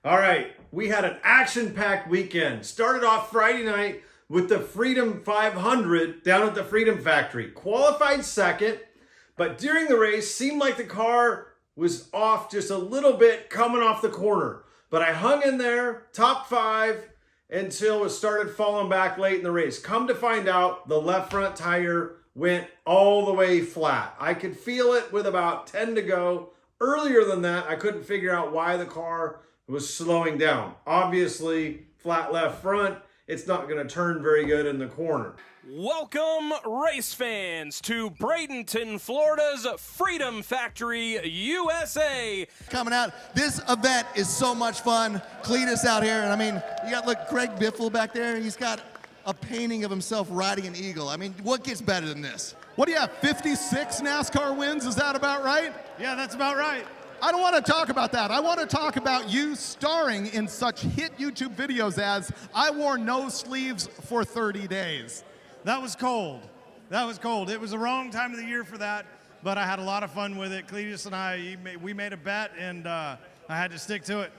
All right, we had an action-packed weekend. Started off Friday night with the Freedom 500 down at the Freedom Factory. Qualified second, but during the race, seemed like the car was off just a little bit coming off the corner. But I hung in there, top 5, until it started falling back late in the race. Come to find out, the left front tire went all the way flat. I could feel it with about 10 to go. Earlier than that, I couldn't figure out why the car was slowing down. Obviously, flat left front, it's not going to turn very good in the corner. Welcome, race fans, to Bradenton, Florida's Freedom Factory, USA. Coming out, this event is so much fun. Cletus out here, and I mean, you got, look, Greg Biffle back there. He's got a painting of himself riding an eagle. I mean, what gets better than this? What do you have, 56 NASCAR wins? Is that about right? Yeah, that's about right. I don't want to talk about that. I want to talk about you starring in such hit YouTube videos as I wore no sleeves for 30 days. That was cold. That was cold. It was the wrong time of the year for that, but I had a lot of fun with it. Cletus and I, we made a bet, and I had to stick to it.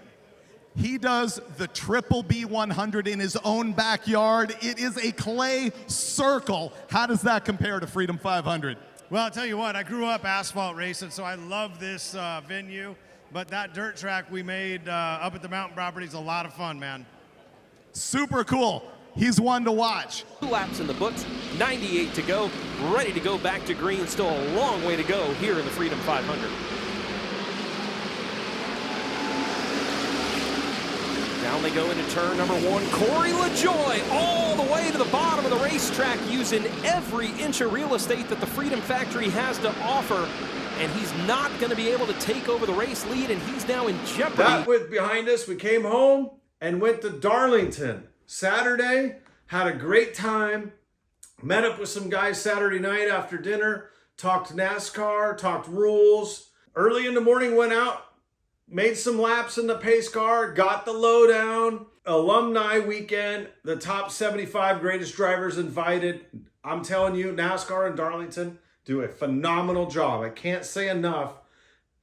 He does the Triple B 100 in his own backyard. It is a clay circle. How does that compare to Freedom 500? Well, I'll tell you what, I grew up asphalt racing, so I love this venue, but that dirt track we made up at the mountain property is a lot of fun, man. Super cool. He's one to watch. 2 laps in the books, 98 to go, ready to go back to green. Still a long way to go here in the Freedom 500. Down they go into turn number 1. Corey LaJoy all the way to the bottom of the racetrack, using every inch of real estate that the Freedom Factory has to offer. And he's not going to be able to take over the race lead, and he's now in jeopardy. That was behind us. We came home and went to Darlington. Saturday, had a great time. Met up with some guys Saturday night after dinner. Talked NASCAR, talked rules. Early in the morning, went out. Made some laps in the pace car, got the lowdown. Alumni weekend, the top 75 greatest drivers invited. I'm telling you, NASCAR and Darlington do a phenomenal job. I can't say enough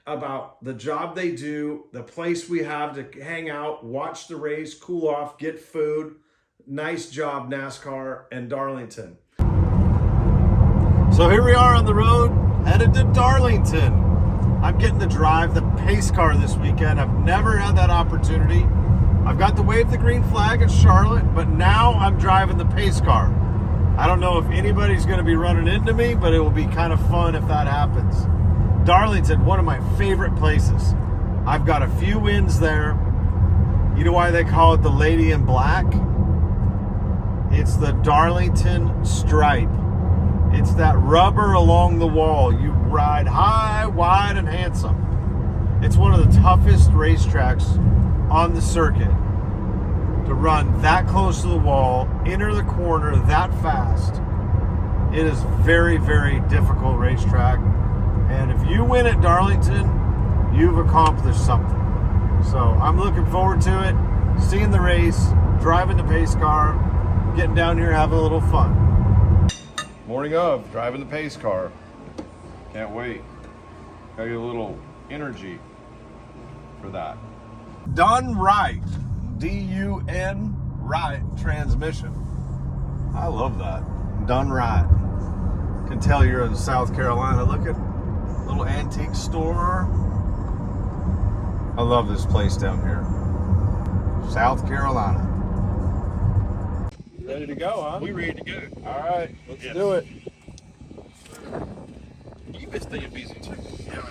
about the job they do, the place we have to hang out, watch the race, cool off, get food. Nice job, NASCAR and Darlington. So here we are on the road, headed to Darlington. I'm getting to drive the pace car this weekend. I've never had that opportunity. I've got to wave the green flag at Charlotte, but now I'm driving the pace car. I don't know if anybody's going to be running into me, but it will be kind of fun if that happens. Darlington, one of my favorite places. I've got a few wins there. You know why they call it the Lady in Black? It's the Darlington stripe. It's that rubber along the wall. You ride high, wide, and handsome. It's one of the toughest racetracks on the circuit. To run that close to the wall, enter the corner that fast, it is very, very difficult racetrack. And if you win at Darlington, you've accomplished something. So I'm looking forward to it, seeing the race, driving the pace car, getting down here, having a little fun. Morning of, driving the pace car. Can't wait. Gotta get a little energy for that. Done right. D-U-N, right transmission. I love that. Done right. Can tell you're in South Carolina. Look at little antique store. I love this place down here. South Carolina. Ready to go, huh? We ready to go. All right, let's do it. You've been staying busy too. Yeah, man.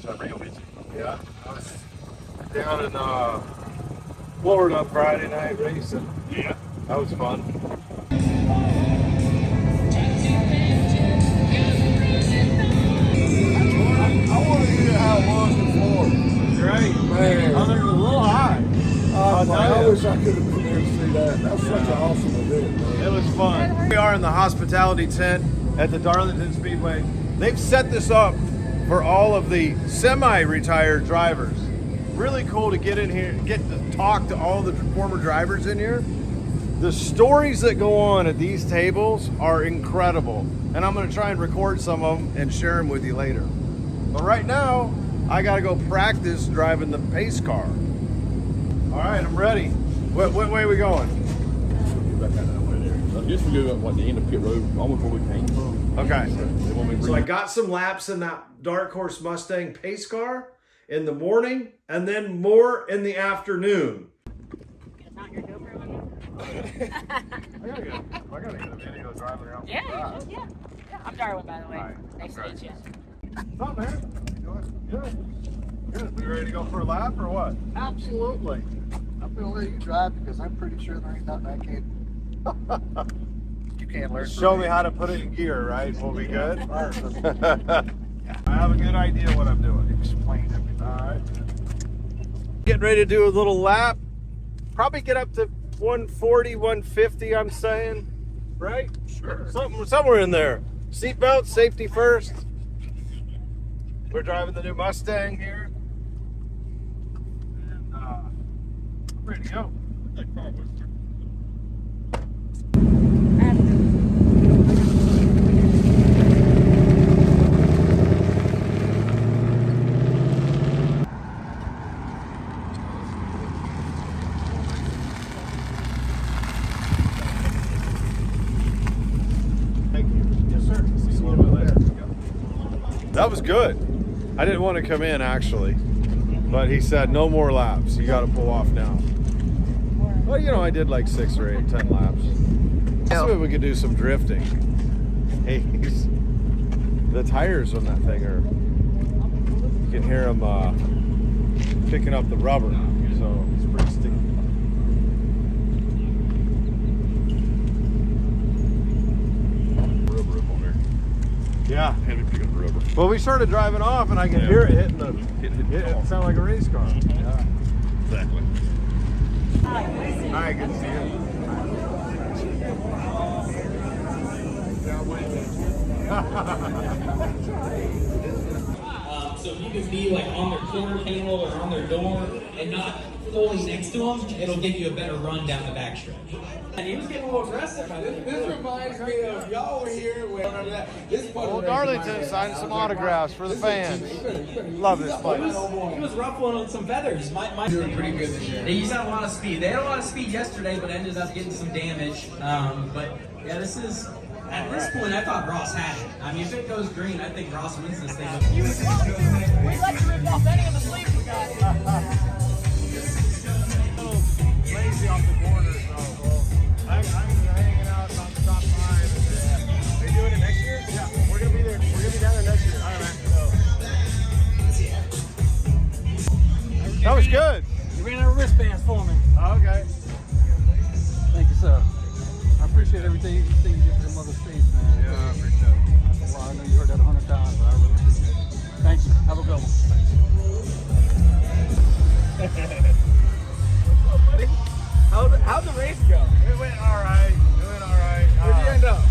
Just real busy. Yeah, I was down in Florida Friday night racing. Yeah. That was fun. I want to hear how it was in Florida. Great, man. I think it was a little high. I wish I could have been there to see that. That was such an awesome event, man. It was fun. We are in the hospitality tent at the Darlington Speedway. They've set this up for all of the semi-retired drivers. Really cool to get in here, get to talk to all the former drivers in here. The stories that go on at these tables are incredible. And I'm gonna try and record some of them and share them with you later. But right now, I gotta go practice driving the pace car. All right, I'm ready. What way are we going? Just we go up the end of pit road, almost where we came from. Okay. So I So got some laps in that Dark Horse Mustang pace car in the morning and then more in the afternoon. Not your GoPro on me? I gotta get a video driving around. Yeah. I'm Darwin, by the way. Right. Nice to meet you. What's up, man? Good. You ready to go for a lap or what? Absolutely. I'm gonna let you drive because I'm pretty sure there ain't nothing I can't. You can't learn. Show me how to put it in gear, right? We'll be good. I have a good idea what I'm doing. Explain everything. All right. Getting ready to do a little lap. Probably get up to 140, 150, I'm saying. Right? Sure. Somewhere in there. Seatbelt, safety first. We're driving the new Mustang here. And I'm ready to go. Thank you. Yes, sir. See you a little bit later. That was good. I didn't want to come in actually, but he said no more laps. You got to pull off now. Well, you know, I did like 6 or 8, 10 laps. This way we could do some drifting. Hey, the tires on that thing are, you can hear them picking up the rubber, so it's pretty sticky. rubber up on there. Yeah. Heavy pick up the rubber. Well, we started driving off, and I could hear it hitting the. It sounded like a race car. Yeah. Exactly. All right, good to see you. So if you can be like on their quarter panel or on their door and not fully next to them, it'll give you a better run down the backstretch. And he was getting a little aggressive. This reminds me of y'all were here when this Old Darlington signed some autographs for the fans. Love this place. He was ruffling on some feathers. Doing pretty good this year. They used had a lot of speed. They had a lot of speed yesterday, but ended up getting some damage. But yeah, this is. At this point, I thought Ross had it. I mean, if it goes green, I think Ross wins this thing. We'd like to rip off any of the sleeves we got. Lazy off the corner, so I'm hanging out on the top 5. Are you doing it next year? Yeah, we're gonna be there. We're gonna be down there next year. All right, man. That was good. You ran out of wristbands for me. Okay. Thank you, sir. I appreciate everything you did for the Mother States, man. Yeah, I appreciate it. Well, I know you heard that 100 times, but I really appreciate it. Thank you. Have a good one. How'd the race go? It went all right. Where'd you end up?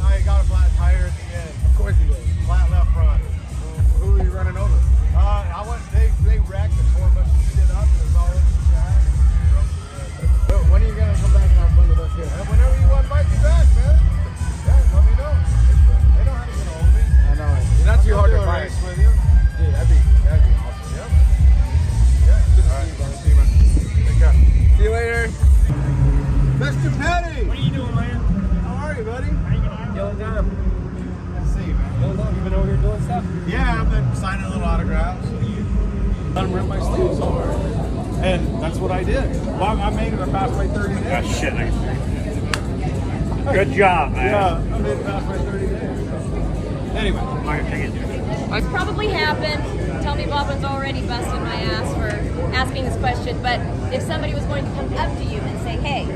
I got a flat tire at the end. Of course you did. Flat left front. Who were you running over? I went. They wrecked the tour bus heated up, and it was all over the track. When are you going to come back and have fun with us here? And whenever you want to invite me back, man. Yeah, let me know. They know how to get hold of me. I know it. You're not too hard to find. Race with you. Dude, that'd be awesome. Yep. Yeah. All right. See you, man. Take care. See you later. Mr. Petty. What are you doing, man? How are you, buddy? Yellow Dime. Good to see you, man. You've been over here doing stuff? Yeah, I've been signing little autographs. I'm ripping my sleeves hard. And that's what I did. Well, I made it past my 30 days. Ah, shit. Good job, man. Yeah, I made it past my 30 days. Anyway, I'm not gonna take it. It's probably happened. Tell me Bobbin's already busted my ass for asking this question, but if somebody was going to come up to you and say, hey,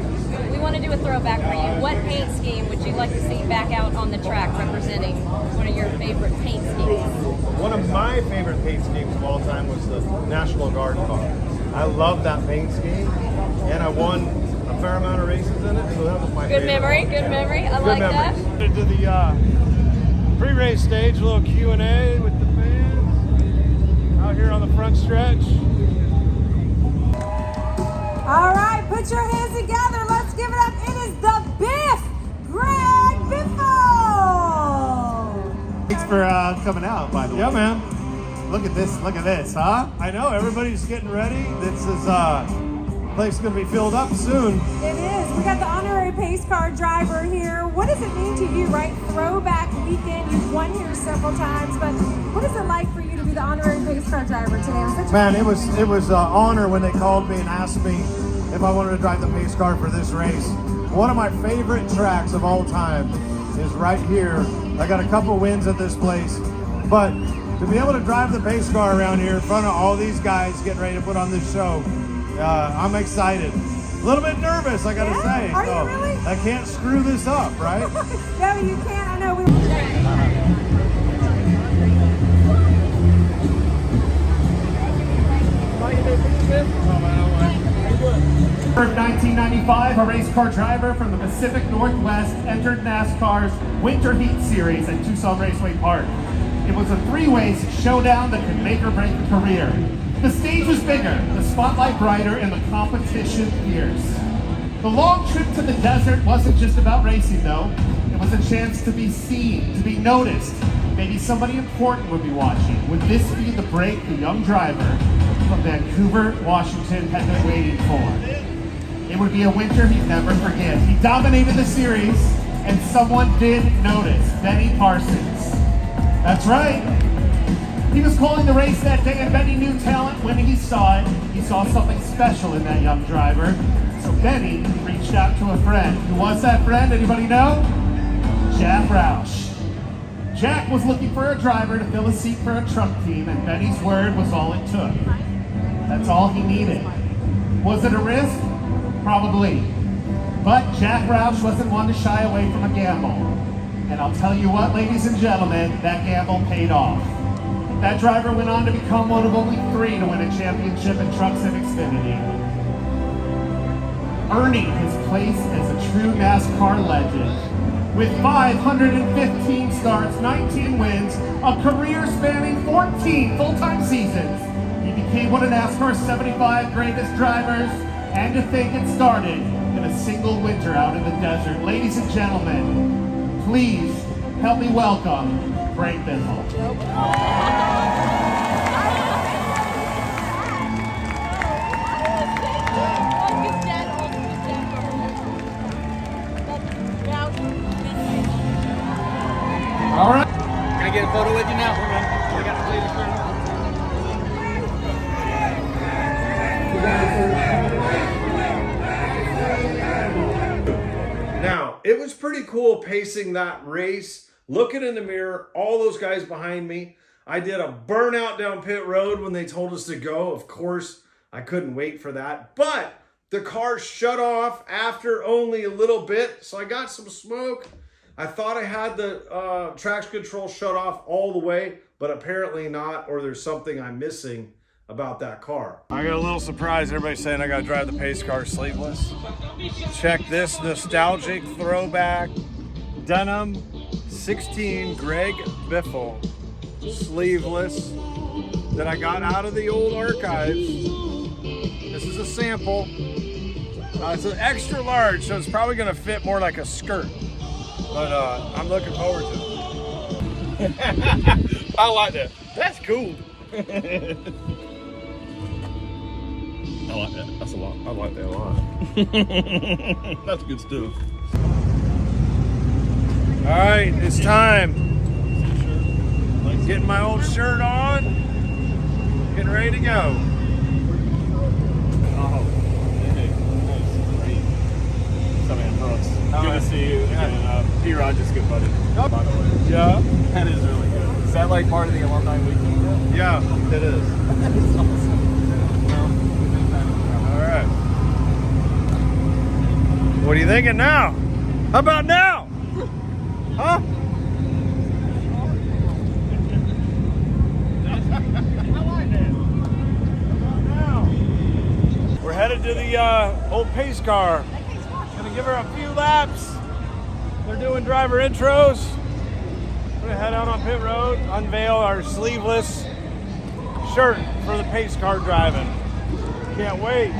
we want to do a throwback for you, what paint scheme would you like to see back out on the track representing one of your favorite paint schemes? One of my favorite paint schemes of all time was the National Guard car. I love that paint scheme, and I won a fair amount of races in it, so that was my Good favorite. good memory. I like that. To the pre-race stage, a little Q&A with the fans out here on the front stretch. All right, put your hands together. Let's give it up. It is the Biff, Greg Biffle. Thanks for coming out, by the way. Yeah, man. Look at this, huh? I know, everybody's getting ready. This is Place is going to be filled up soon. It is. We got the honorary pace car driver here. What does it mean to you, right? Throwback Weekend. You've won here several times, but what is it like for you to be the honorary pace car driver today? Man, it was an honor when they called me and asked me if I wanted to drive the pace car for this race. One of my favorite tracks of all time is right here. I got a couple wins at this place, but to be able to drive the pace car around here in front of all these guys getting ready to put on this show, I'm excited. A little bit nervous, I gotta say. Are you really? I can't screw this up, right? No, you can't. I know. In 1995, a race car driver from the Pacific Northwest entered NASCAR's Winter Heat Series at Tucson Raceway Park. It was a three-way showdown that could make or break a career. The stage was bigger, the spotlight brighter, and the competition fierce. The long trip to the desert wasn't just about racing, though. It was a chance to be seen, to be noticed. Maybe somebody important would be watching. Would this be the break the young driver from Vancouver, Washington had been waiting for? It would be a winter he'd never forget. He dominated the series, and someone did notice, Benny Parsons. That's right. He was calling the race that day, and Benny knew talent when he saw it. He saw something special in that young driver. So Benny reached out to a friend. Who was that friend? Anybody know? Jack Roush. Jack was looking for a driver to fill a seat for a truck team, and Benny's word was all it took. That's all he needed. Was it a risk? Probably. But Jack Roush wasn't one to shy away from a gamble. And I'll tell you what, ladies and gentlemen, that gamble paid off. That driver went on to become one of only 3 to win a championship in trucks and Xfinity, earning his place as a true NASCAR legend. With 515 starts, 19 wins, a career spanning 14 full-time seasons, he became one of NASCAR's 75 greatest drivers, and to think it started in a single winter out in the desert. Ladies and gentlemen, please help me welcome Greg Biffle. All right. Can I get a photo with you now? I got to play the shirt. Now, it was pretty cool pacing that race, looking in the mirror, all those guys behind me. I did a burnout down pit road when they told us to go. Of course, I couldn't wait for that. But the car shut off after only a little bit, so I got some smoke. I thought I had the traction control shut off all the way, but apparently not, or there's something I'm missing about that car. I got a little surprise. Everybody's saying I got to drive the pace car sleeveless. Check this nostalgic throwback denim 16 Greg Biffle sleeveless that I got out of the old archives. This is a sample. It's an extra large, so it's probably going to fit more like a skirt. But I'm looking forward to it. I like that. That's cool. I like that. That's a lot. I like that a lot. That's good stuff. All right, it's time. Getting my old shirt on. Getting ready to go. Oh, hey, nice. Come in, Brooks. Good to see you. And P-Rod, just good buddy. By the way. Yeah. That is really good. Is that like part of the alumni weekend? Yeah, it is. That is awesome. All right. What are you thinking now? How about now? Huh? We're headed to the old pace car. Gonna give her a few laps. They're doing driver intros. We're gonna head out on pit road, unveil our sleeveless shirt for the pace car driving. Can't wait.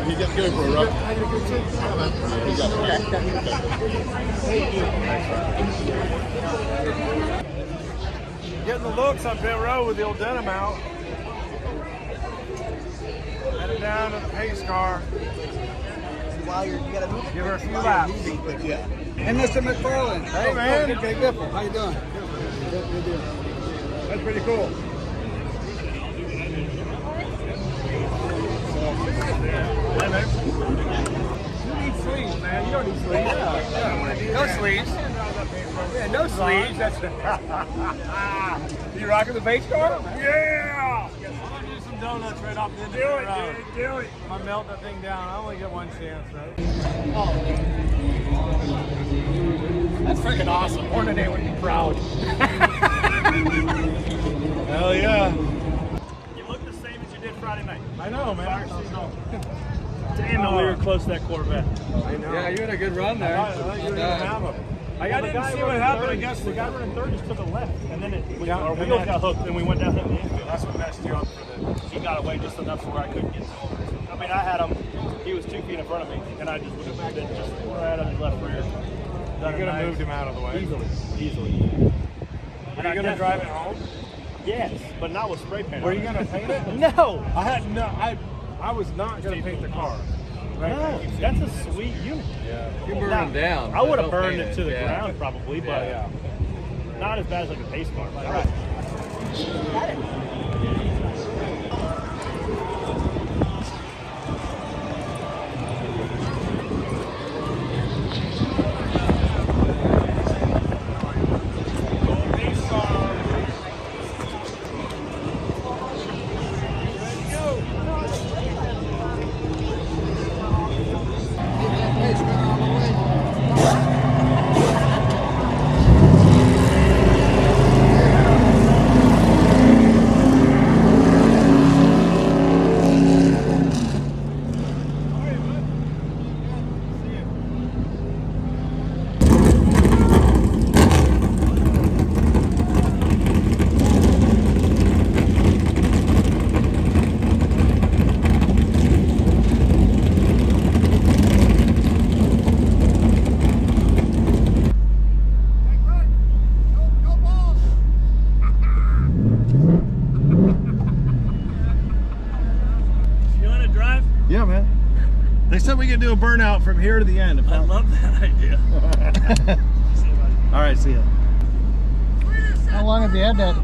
You get to go for a run. I did a good too. You got it. Getting the looks on pit road with the old denim out. Headed down to the pace car. Give her a few laps. Yeah. And Mr. McFarland. Hey, man. Okay, Biffle. How you doing? Good deal. That's pretty cool. Hey, man. You need sleeves, man. You don't need sleeves. Yeah. No sleeves. Yeah, no sleeves. That's You rocking the pace car? Yeah! I'm gonna do some donuts right off the end of the road. Do it. If I melt that thing down, I only get one chance, right? Oh. That's freaking awesome. Hornaday would be proud. Hell yeah. You look the same as you did Friday night. I know, man. Damn, we were close to that Corvette. I know. Yeah, you had a good run there. I thought you were going to have him. I didn't see what happened. I guess the guy running third just took a left, and then our wheels got hooked, and we went down the infield. That's what messed you up for the. He got away just enough so where I couldn't get to him. I mean, I had him. He was 2 feet in front of me, and I just would have been just right on his left rear. You could have moved him out of the way. Easily. Are you going to drive it home? Yes, but not with spray paint. Were you going to paint it? No. I was not going to paint the car. Right. No, that's a sweet unit. Yeah. You burned them down. I would have burned it to the ground probably, but Yeah. not as bad as like a pace car. All right. Yeah, man. They said we could do a burnout from here to the end. I love that idea. All right, see ya. How long have you had that? I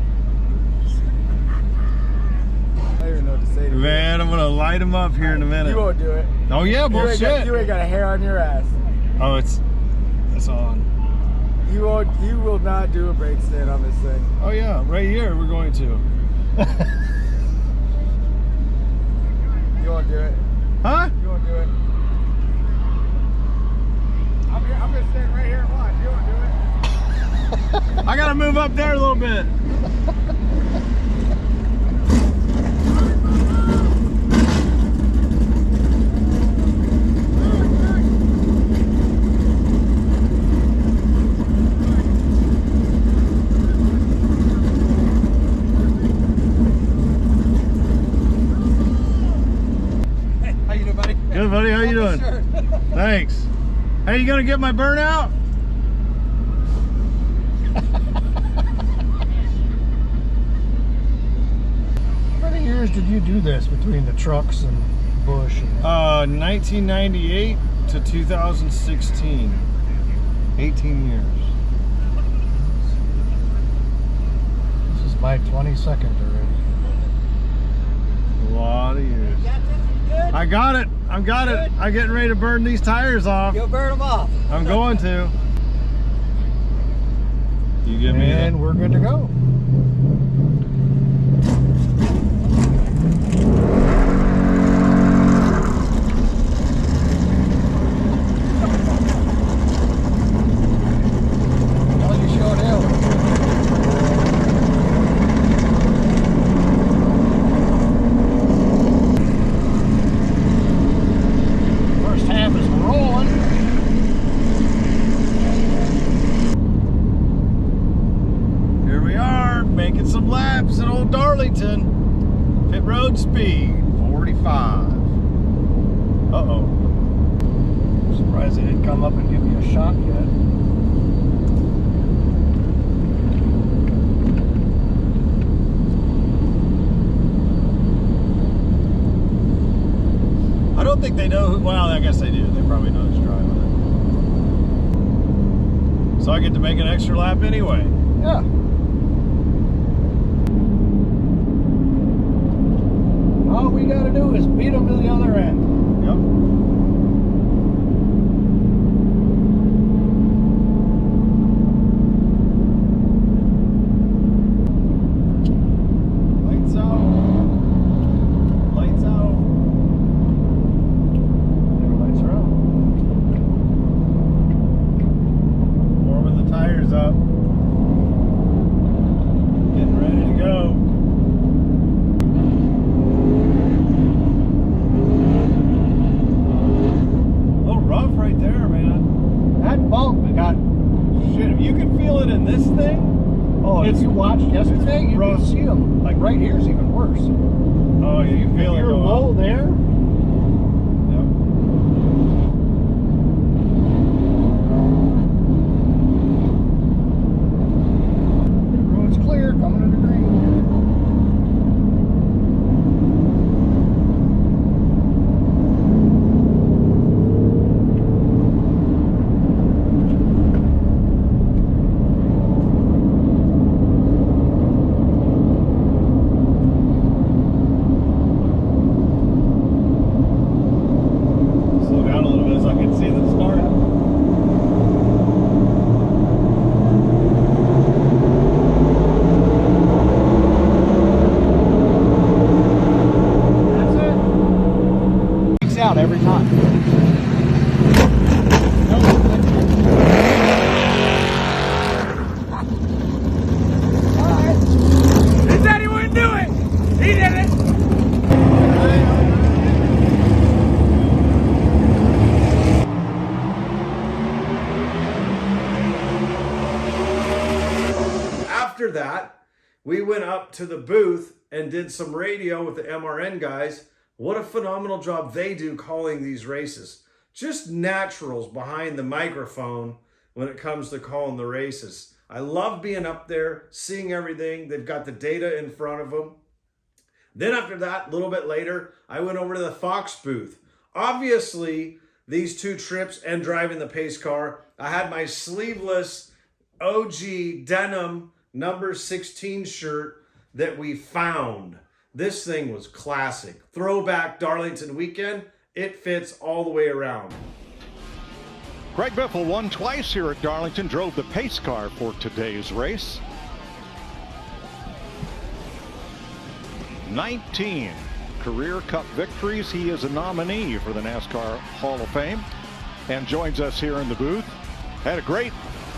don't even know what to say to Man, I'm gonna light him up here in a minute. you. You won't do it. Oh yeah, bullshit. You ain't got a hair on your ass. Oh, it's on. You will not do a brake stand on this thing. Oh yeah, right here we're going to. You won't do it. Huh? You won't do it. I'm gonna stand right here and watch. You won't do it. I gotta move up there a little bit. Good, buddy. How you doing? Thanks. Hey, you gonna get my burnout? How many years did you do this between the trucks and Bush? 1998 to 2016. 18 years. This is my 22nd already. A lot of years. I got it. I'm getting ready to burn these tires off. You'll burn them off. I'm going to. You give me And we're good to go. Well, you showed him. First half is rolling. Here we are, making some laps at old Darlington. Pit road speed, 45. Uh-oh. Surprised they didn't come up and give me a shot yet. like they know who, well, I guess they do. They probably know who's driving it. So I get to make an extra lap anyway. Yeah. All we got to do is beat them to the other end. Yep. Lights out. Lights out. Lights are out. Warming the tires up. Getting ready to go. Right there, man. That bump got shit. If you can feel it in this thing, oh, if you watched yesterday, you can see them. Like right here's even worse. Oh, yeah, you feel it. You're low there. Yep. The road's clear, coming to the green. Out every time. He said he wouldn't do it. He did it. After that, we went up to the booth and did some radio with the MRN guys. What a phenomenal job they do calling these races. Just naturals behind the microphone when it comes to calling the races. I love being up there, seeing everything. They've got the data in front of them. Then after that, a little bit later, I went over to the Fox booth. Obviously, these two trips and driving the pace car, I had my sleeveless OG denim number 16 shirt that we found. This thing was classic. Throwback Darlington weekend. It fits all the way around. Greg Biffle won twice here at Darlington, drove the pace car for today's race. 19 career cup victories. He is a nominee for the NASCAR Hall of Fame and joins us here in the booth. Had a great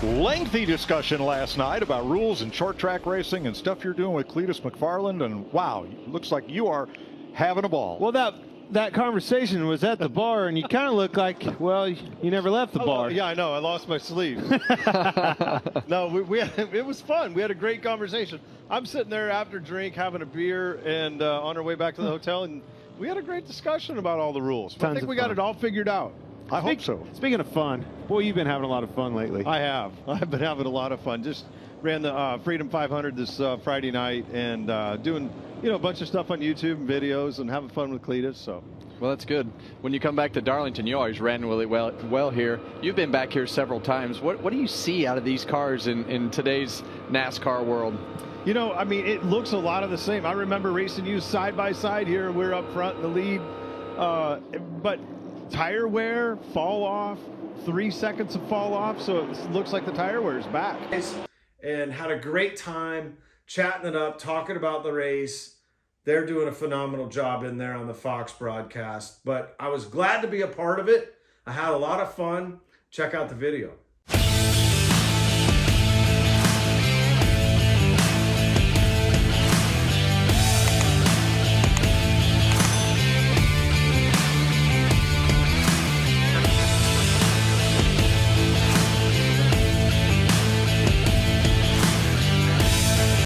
lengthy discussion last night about rules and short track racing and stuff you're doing with Cletus McFarland, and wow, looks like you are having a ball. Well, that conversation was at the bar, and you kind of look like, well, you never left the bar. Yeah, I know. I lost my sleeve. No, it was fun. We had a great conversation. I'm sitting there after drink, having a beer, and on our way back to the hotel, and we had a great discussion about all the rules. I think we got it all figured out. I hope so. Speaking of fun, boy, you've been having a lot of fun lately. I have. I've been having a lot of fun. Just ran the Freedom 500 this Friday night, and doing a bunch of stuff on YouTube and videos, and having fun with Cletus. So. Well, that's good. When you come back to Darlington, you always ran really well here. You've been back here several times. What do you see out of these cars in today's NASCAR world? I mean, it looks a lot of the same. I remember racing you side by side here. We're up front in the lead, but tire wear, fall off, 3 seconds of fall off, so it looks like the tire wear is back. And had a great time chatting it up, talking about the race. They're doing a phenomenal job in there on the Fox broadcast, but I was glad to be a part of it. I had a lot of fun. Check out the video.